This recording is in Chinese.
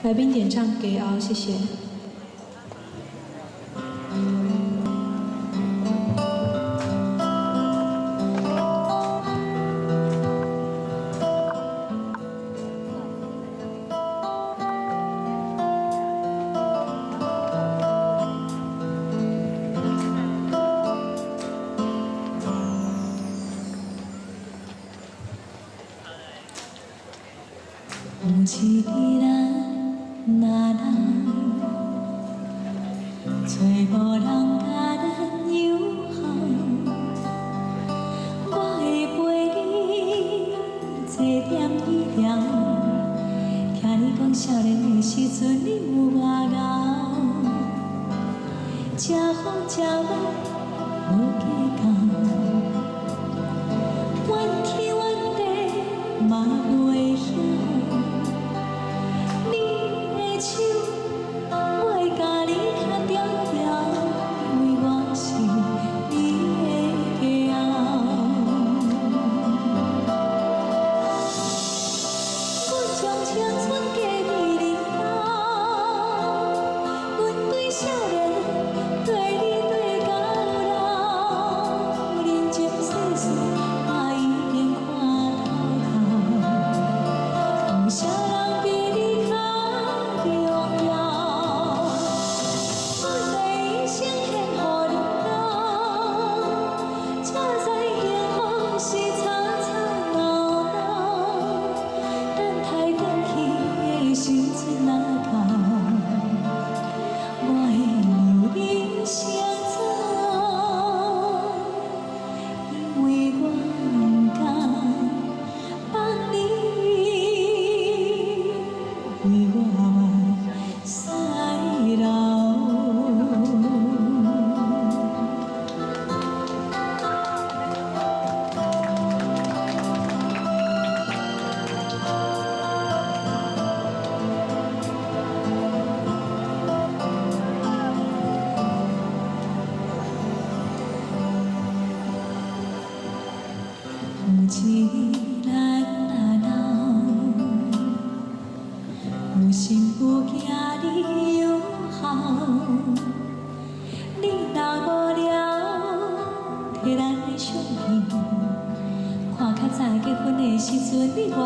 来宾点唱《给敖》，谢谢。有一个人，那人找无人甲咱友好，我会陪你坐点椅条，听你讲少年的时阵你有外敖，吃好吃歹无计较，怨天怨地嘛袂晓。 手，我会甲你牵条条，因为我是你的骄傲。阮将青春嫁给你后，阮对少年，对你对到老，人情世事我已经看透透，有啥人比你较？ 时阵若到，我会留你先走，因为我不甘放你为我衰老。 有一个人若老，有心有囝你友好，你若无聊，摕咱的相片，看较早结婚的时阵你外。